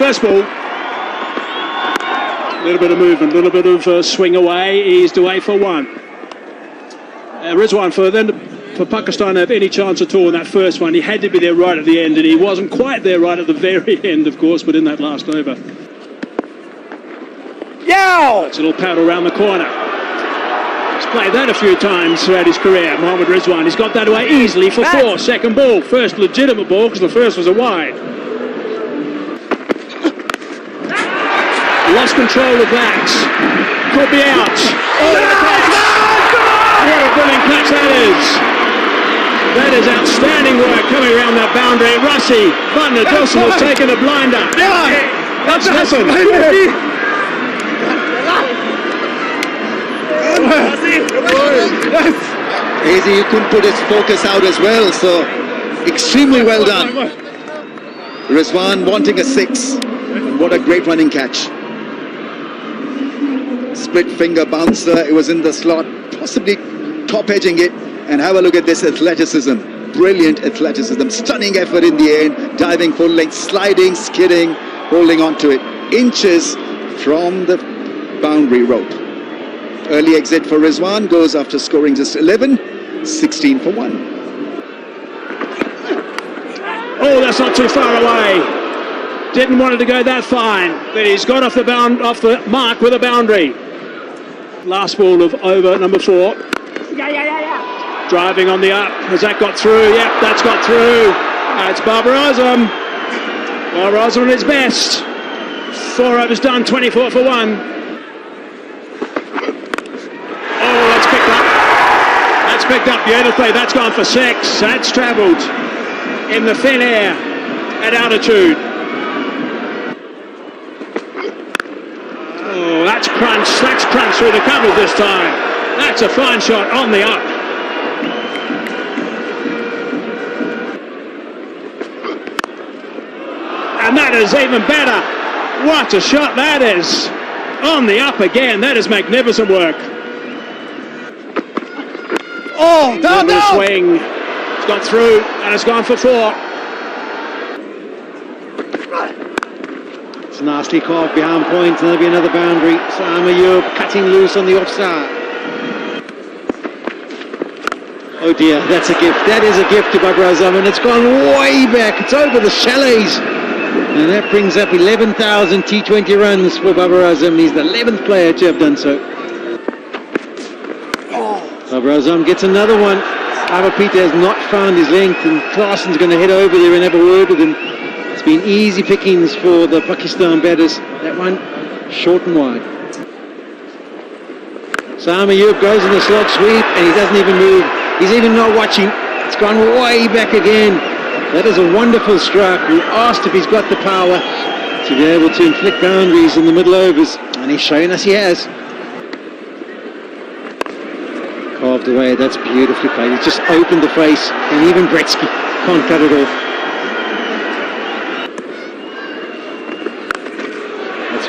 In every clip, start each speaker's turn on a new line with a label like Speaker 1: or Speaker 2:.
Speaker 1: First ball. A little bit of movement, a little bit of swing away, eased away for one. Rizwan for Pakistan have any chance at all in that first one. He had to be there right at the end, and he wasn't quite there right at the very end, of course, but in that last over.
Speaker 2: Yeah!
Speaker 1: It's a little paddle around the corner. He's played that a few times throughout his career, Mohammad Rizwan. He's got that away easily for four. Second ball, first legitimate ball, because the first was a wide. Lost control of that. Could be out. Oh, what a brilliant catch that is. That is outstanding work coming around that boundary. Rassi van der Dussen has taken a blinder. That's happened.
Speaker 3: Easy, he couldn't put his focus out as well, so extremely well done. Rizwan wanting a 6. And what a great running catch. Split finger bouncer, it was in the slot, possibly top edging it, and have a look at this athleticism. Brilliant athleticism, stunning effort in the end, diving full length, sliding, skidding, holding on to it, inches from the boundary rope. Early exit for Rizwan, goes after scoring just 11, 16 for 1.
Speaker 1: Oh, that's not too far away. Didn't want it to go that fine, but he's got off the mark with a boundary. Last ball of over number 4. Driving on the up. Has that got through? Yep, that's got through. It's Babar Azam. Babar Azam at his best. 4 overs done, 24 for 1. Oh, that's picked up. That's picked up beautifully. That's gone for 6. That's travelled in the thin air at altitude. Oh, that's crunch through the covers this time. That's a fine shot on the up. And that is even better. What a shot that is. On the up again. That is magnificent work.
Speaker 2: Oh, down, down.
Speaker 1: Swing. It's got through and it's gone for 4.
Speaker 4: Nicely caught behind point, and there'll be another boundary. Sam Ayub cutting loose on the offside. Oh dear, that's a gift. That is a gift to Babar Azam, and it's gone way back. It's over the chalets. And that brings up 11,000 T20 runs for Babar Azam. He's the 11th player to have done so. Babar Azam gets another one. Peter has not found his length, and Claessen's going to head over there and have a word with him. It's been easy pickings for the Pakistan batters. That one short and wide. Sam Ayub goes in the slog sweep and he doesn't even move. He's even not watching. It's gone way back again. That is a wonderful strike. We asked if he's got the power to be able to inflict boundaries in the middle overs, and he's showing us he has. Carved away. That's beautifully played. He's just opened the face, and even Gretzky can't cut it off.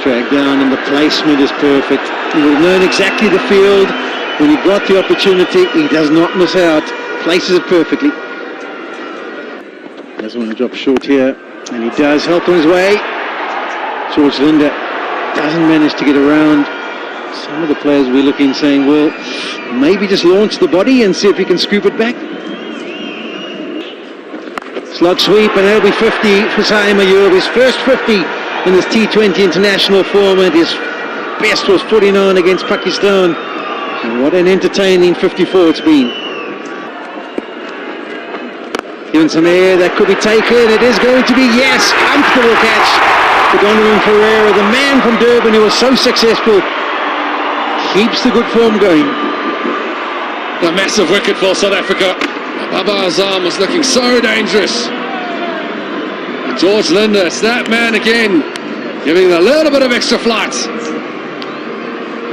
Speaker 4: Dragged down, and the placement is perfect. He would have known exactly the field when he got the opportunity. He does not miss out. Places it perfectly. Doesn't want to drop short here, and he does help on his way. George Linder doesn't manage to get around. Some of the players we're looking saying, well, maybe just launch the body and see if he can scoop it back. Slug sweep, and that'll be 50 for Saim Ayub. His first 50 in this T20 international format. His best was 49 against Pakistan. And what an entertaining 54 it's been. Given some air, that could be taken. It is going to be, yes, comfortable catch for Donovan Ferreira, the man from Durban who was so successful. Keeps the good form going.
Speaker 5: A massive wicket for South Africa. Babar Azam was looking so dangerous. George Linder, it's that man again, giving a little bit of extra flight,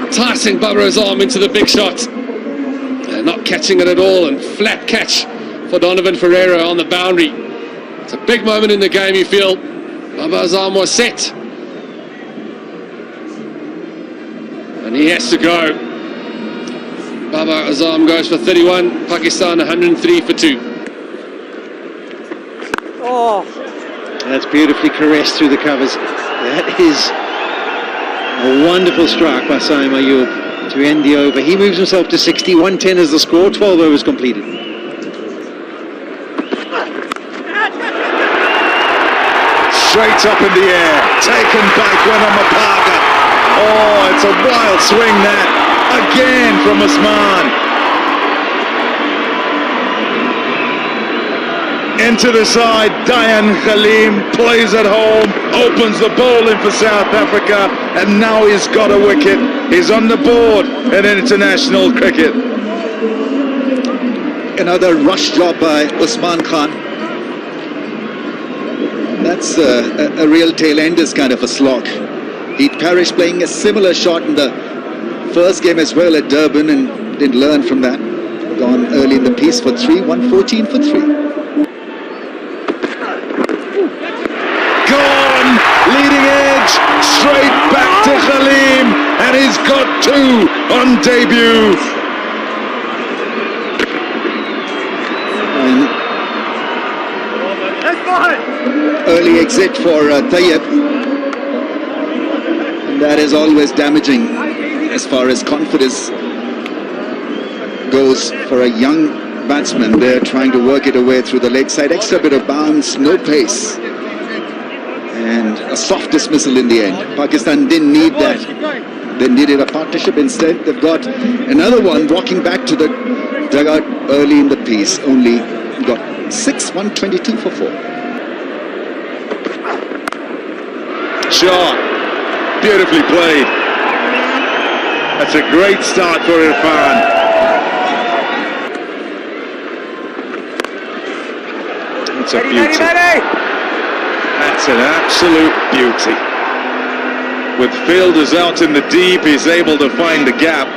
Speaker 5: enticing Babar Azam into the big shot, and not catching it at all, and flat catch for Donovan Ferreira on the boundary. It's a big moment in the game, you feel. Babar Azam was set, and he has to go. Babar Azam goes for 31, Pakistan 103 for 2.
Speaker 2: Oh.
Speaker 4: That's beautifully caressed through the covers. That is a wonderful strike by Saim Ayub to end the over. He moves himself to 60. 110 is the score. 12 overs completed.
Speaker 2: Straight up in the air, taken by Guanamapaka. Oh, it's a wild swing that, again from Usman. Into the side, Dayan Khalim plays at home, opens the bowling for South Africa, and now he's got a wicket. He's on the board in international cricket.
Speaker 3: Another rush job by Usman Khan. That's a real tail-enders kind of a slog. He'd perished playing a similar shot in the first game as well at Durban and didn't learn from that. Gone early in the piece for 3, 114 for 3.
Speaker 2: Gone, leading edge, straight back to Khalim, and he's got 2 on debut.
Speaker 3: Early exit for Tayyip, and that is always damaging as far as confidence goes for a young batsman. They're trying to work it away through the leg side, extra bit of bounce, no pace, and a soft dismissal in the end. Pakistan didn't need that. They needed a partnership. Instead, they've got another one walking back to the dugout early in the piece. Only got 6, 122 for 4.
Speaker 2: Shot, beautifully played. That's a great start for Irfan. That's a beauty. That's an absolute beauty. With fielders out in the deep, he's able to find the gap.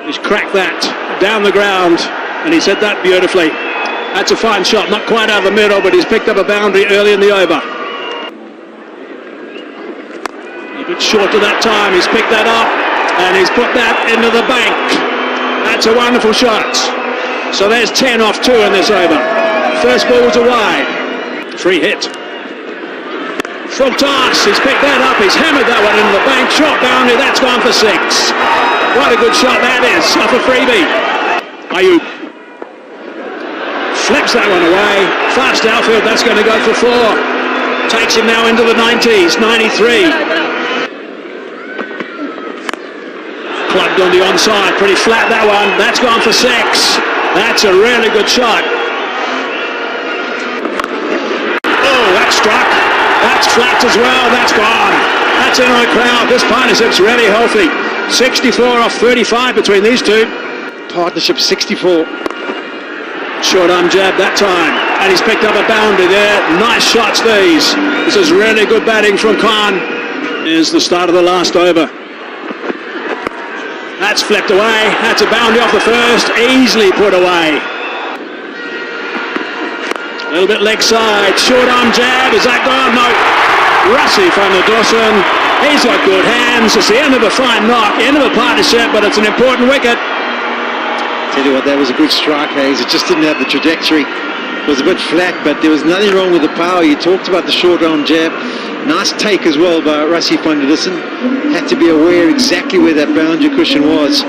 Speaker 1: He's cracked that down the ground, and he's hit that beautifully. That's a fine shot, not quite out of the middle, but he's picked up a boundary early in the over. A bit short of that time, he's picked that up, and he's put that into the bank. That's a wonderful shot. So there's 10 off 2 in this over. First ball was a wide. Free hit. From toss, he's picked that up, he's hammered that one into the bank. Short boundary, that's gone for 6. What a good shot that is, off a freebie. Ayub flips that one away. Fast outfield, that's going to go for 4. Takes him now into the 90s, 93. Plugged on the onside, pretty flat that one. That's gone for 6. That's a really good shot. Oh, that's struck. That's flat as well. That's gone. That's in the crowd. This partnership's really healthy. 64 off 35 between these two.
Speaker 4: Partnership 64.
Speaker 1: Short arm jab that time, and he's picked up a boundary there. Nice shots these. This is really good batting from Khan. Here's the start of the last over. That's flipped away. That's a boundary off the first. Easily put away. A little bit leg side. Short arm jab. Is that gone? No. Russi from the Dawson. He's got good hands. It's the end of a fine knock. End of a partnership, but it's an important wicket.
Speaker 4: Tell you what, that was a good strike, Hayes. It just didn't have the trajectory. It was a bit flat, but there was nothing wrong with the power. You talked about the short arm jab. Nice take as well by Rassie van der Dussen. Had to be aware exactly where that boundary cushion was.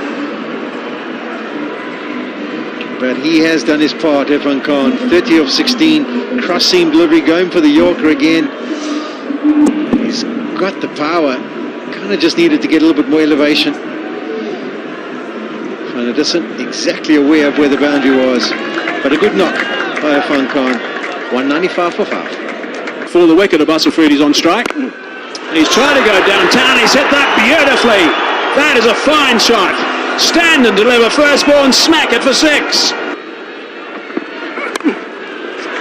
Speaker 4: But he has done his part, Irfan Khan. 30 of 16. Cross seam delivery, going for the Yorker again. He's got the power. Kind of just needed to get a little bit more elevation. Van der Dussen exactly aware of where the boundary was. But a good knock by Irfan Khan. 195 for 5.
Speaker 1: For the wicket, Abbas Afridi's on strike. He's trying to go downtown. He's hit that beautifully. That is a fine shot. Stand and deliver first ball and smack it for 6.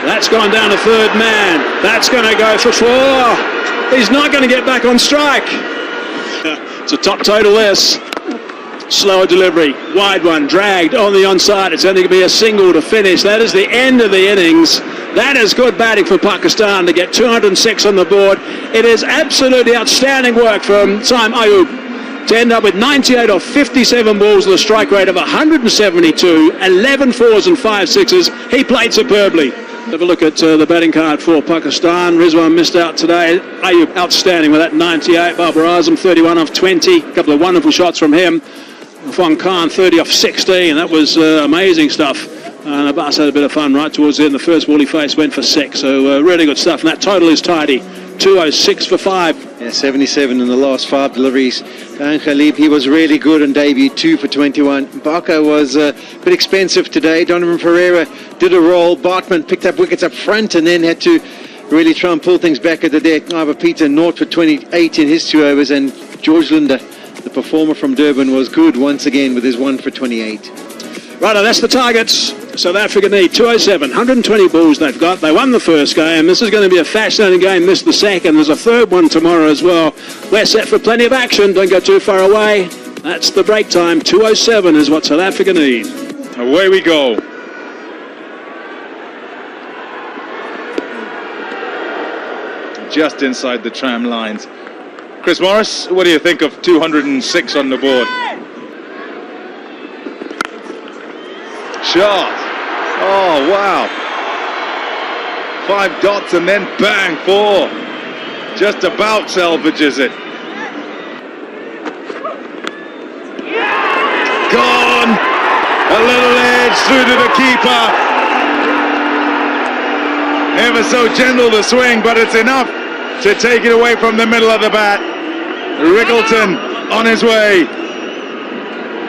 Speaker 1: That's gone down to third man. That's going to go for 4. He's not going to get back on strike. It's a top total this. Slower delivery, wide one, dragged on the onside. It's only going to be a single to finish. That is the end of the innings. That is good batting for Pakistan to get 206 on the board. It is absolutely outstanding work from Saim Ayub to end up with 98 off 57 balls with a strike rate of 172, 11 fours and 5 sixes. He played superbly. Have a look at the batting card for Pakistan. Rizwan missed out today. Ayub outstanding with that 98. Babar Azam 31 off 20. A couple of wonderful shots from him. Irfan Khan 30 off 16. That was amazing stuff. And Abbas had a bit of fun right towards the end. The first ball he faced went for 6. So really good stuff. And that total is tidy. 206 for 5.
Speaker 4: Yeah, 77 in the last 5 deliveries. Dan Khalib, he was really good on debut, 2 for 21. Barker was a bit expensive today. Donovan Pereira did a roll. Bartman picked up wickets up front and then had to really try and pull things back at the deck. Ivor Peter, 0 for 28 in his 2 overs. And George Linder, the performer from Durban, was good once again with his 1 for 28.
Speaker 1: Righto, that's the targets. South Africa need 207, 120 balls they've got. They won the first game. This is going to be a fascinating game. Missed the second. There's a third one tomorrow as well. We're set for plenty of action. Don't go too far away. That's the break time. 207 is what South Africa need.
Speaker 2: Away we go. Just inside the tram lines. Chris Morris, what do you think of 206 on the board? Shot. Oh, wow. 5 dots and then bang, 4. Just about salvages it. Gone. A little edge through to the keeper. Ever so gentle the swing, but it's enough to take it away from the middle of the bat. Rickleton on his way.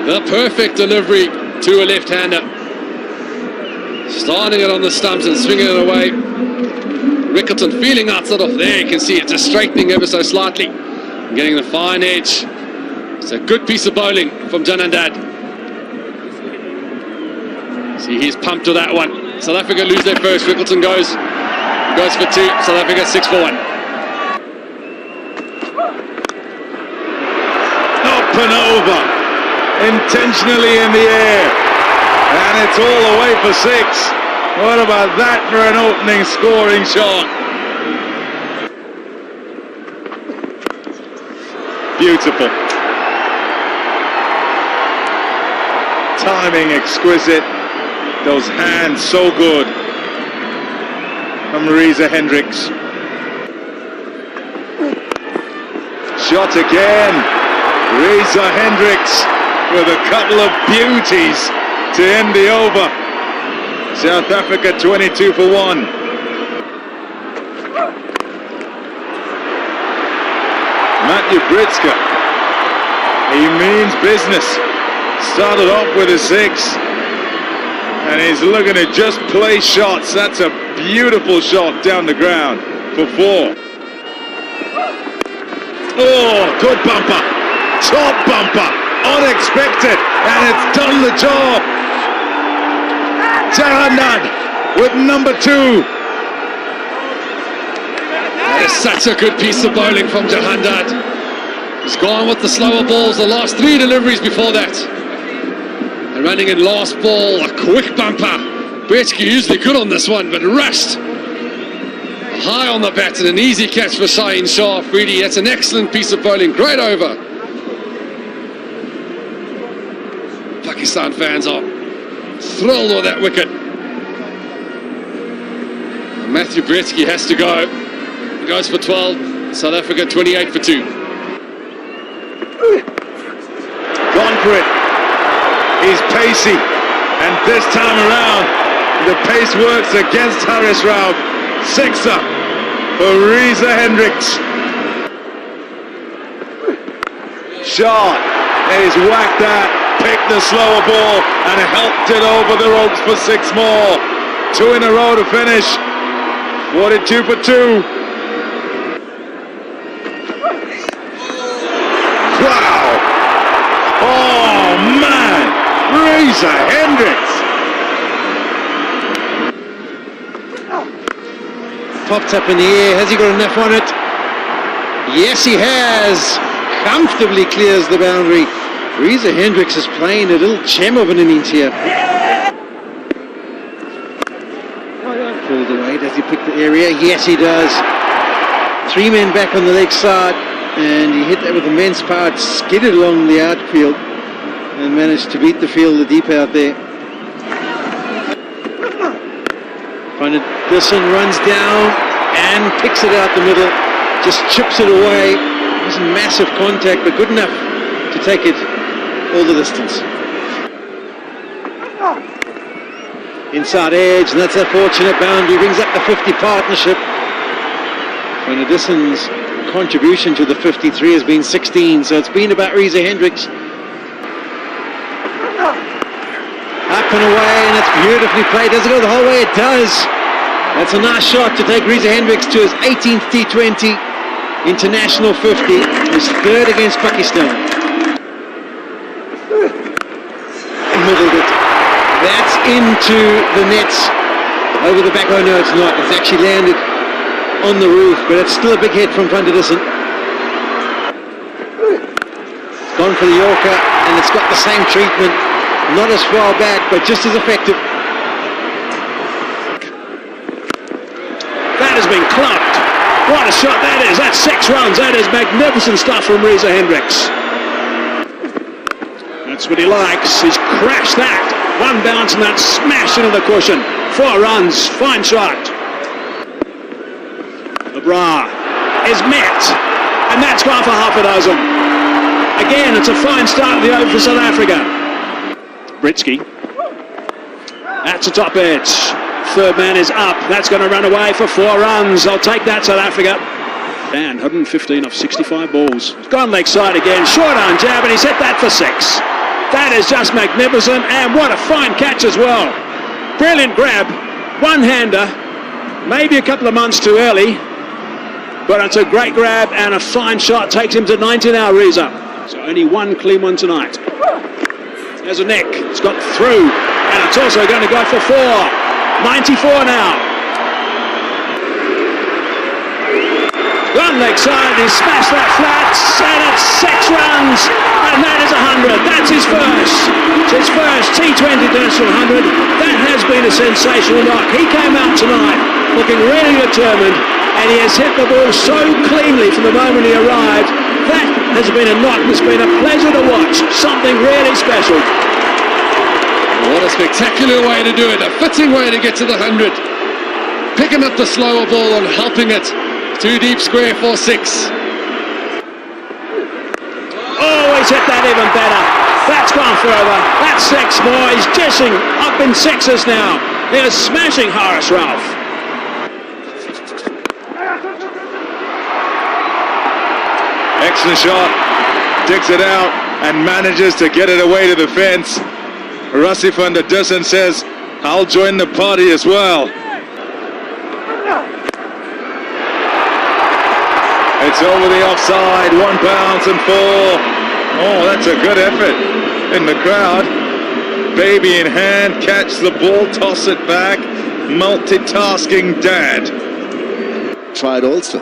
Speaker 5: The perfect delivery to a left-hander. Starting it on the stumps and swinging it away. Rickleton feeling outside of there. You can see it just straightening ever so slightly. Getting the fine edge. It's a good piece of bowling from Janandad. See, he's pumped to that one. South Africa lose their first. Rickleton goes for 2. South Africa 6 for 1.
Speaker 2: Up and over. Intentionally in the air. And it's all the way for 6. What about that for an opening scoring shot? Beautiful. Timing exquisite. Those hands so good. From Reza Hendricks. Shot again. Reza Hendricks with a couple of beauties to end the over. South Africa 22 for 1. Matthew Britska, he means business. Started off with a 6 and he's looking to just play shots. That's a beautiful shot down the ground for 4. Oh, good bumper, top bumper, unexpected, and it's done the job. Janandad with number 2.
Speaker 5: That is such a good piece of bowling from Jahandad. He's gone with the slower balls the last 3 deliveries before that. And running in last ball, a quick bumper. Betsky usually good on this one, but rushed. High on the bat and an easy catch for Shaheen Shah. Freedy, that's an excellent piece of bowling. Great over. Pakistan fans are thrilled with that wicket. And Matthew Bretsky has to go. He goes for 12. South Africa 28 for 2.
Speaker 2: Gone for it. He's pacey, and this time around the pace works against Haris Rao. 6er for Reza Hendricks. Shot. He's whacked that, picked the slower ball and helped it over the ropes for 6 more. 2 in a row to finish. 42 for 2. Wow. Oh man, Reza Hendricks.
Speaker 4: Popped up in the air. Has he got enough on it? Yes, he has. Comfortably clears the boundary. Reza Hendricks is playing a little gem of an innings here. Pulled away. Does he pick the area? Yes, he does. 3 men back on the leg side, and he hit that with immense power. It skidded along the outfield and managed to beat the field, the deep out there. Find it Dussin runs down and picks it out the middle, just chips it away. Wasn't massive contact, but good enough to take it all the distance. Inside edge, and that's a fortunate boundary, brings up the 50 partnership. Van der Dussin's contribution to the 53 has been 16, so it's been about Reza Hendricks. Up and away, and it's beautifully played. Does it go the whole way? It does. That's a nice shot to take Reza Hendricks to his 18th T20 international 50, his third against Pakistan. Middled it. That's into the nets over the back. Oh no, it's not. It's actually landed on the roof, but it's still a big hit from Van der Dussen. It's gone for the Yorker, and it's got the same treatment. Not as far back, but just as effective.
Speaker 1: That has been clubbed. What a shot that is. That's 6 runs. That is magnificent stuff from Reza Hendricks. That's what he likes. He's crashed that. One bounce and that smash into the cushion. 4 runs. Fine shot. Bra is met, and that's gone for half a dozen. Again, it's a fine start of the over for South Africa. Britsky. That's the top edge. Third man is up. That's going to run away for 4 runs. I'll take that, South Africa. And 115 off 65 balls. He's gone leg side again. Short arm jab, and he's hit that for 6. That is just magnificent, and what a fine catch as well. Brilliant grab. One-hander. Maybe a couple of months too early, but it's a great grab and a fine shot. Takes him to 90 now, Reza. So only one clean one tonight. There's a neck. It's got through, and it's also going to go for 4. 94 now. One leg side, he smashed that flat, and it's 6 runs, and that is 100. That's his first. It's his first T20 international 100. That has been a sensational knock. He came out tonight looking really determined, and he has hit the ball so cleanly from the moment he arrived. That has been a knock that's been a pleasure to watch. Something really special.
Speaker 5: What a spectacular way to do it. A fitting way to get to the 100. Picking up the slower ball and helping it. 2 deep square for 6.
Speaker 1: Oh, he's hit that even better. That's gone further. That's 6 more. He's dishing up in 6s now. He is smashing Horace Ralph.
Speaker 2: Excellent shot, digs it out and manages to get it away to the fence. Rassie van der Dussen says, I'll join the party as well. It's over the offside, 1 bounce and 4. Oh, that's a good effort in the crowd. Baby in hand, catch the ball, toss it back. Multitasking dad.
Speaker 3: Tried also.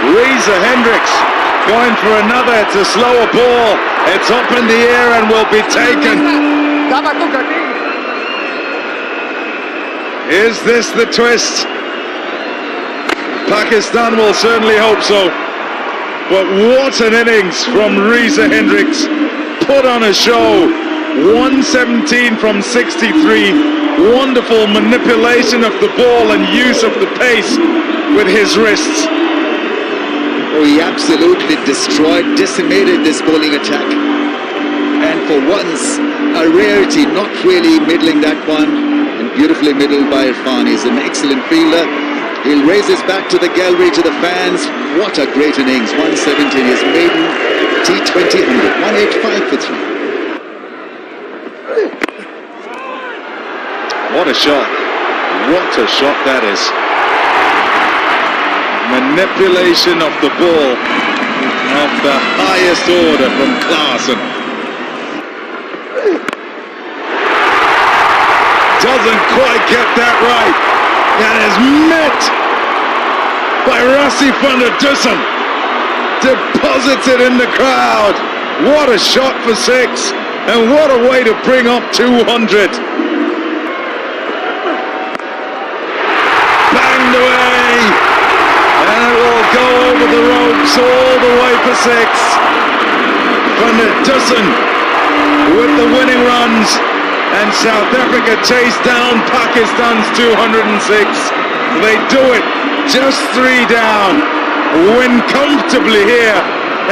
Speaker 2: Reza Hendricks going for another. It's a slower ball. It's up in the air and will be taken. Is this the twist? Pakistan will certainly hope so. But what an innings from Reza Hendricks. Put on a show. 117 from 63. Wonderful manipulation of the ball and use of the pace with his wrists.
Speaker 3: Oh, he absolutely destroyed, decimated this bowling attack. And for once, a rarity, not really middling that one. And beautifully middled by Irfan. He's an excellent fielder. He'll raise his bat to the gallery, to the fans. What a great innings. 117, his maiden T20 100. 185 for 3.
Speaker 2: What a shot. What a shot that is. Manipulation of the ball of the highest order from Klaasen. Doesn't quite get that right. That is met by Rassie van der Dussen. Deposits it in the crowd. What a shot for 6. And what a way to bring up 200. Banged away. And it will go over the ropes all the way for 6. Van der Dussen with the winning runs. and South Africa chase down Pakistan's 206. They do it, just 3 down, win comfortably here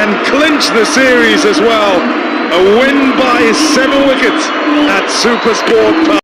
Speaker 2: and clinch the series as well. A win by 7 wickets at Supersport Park.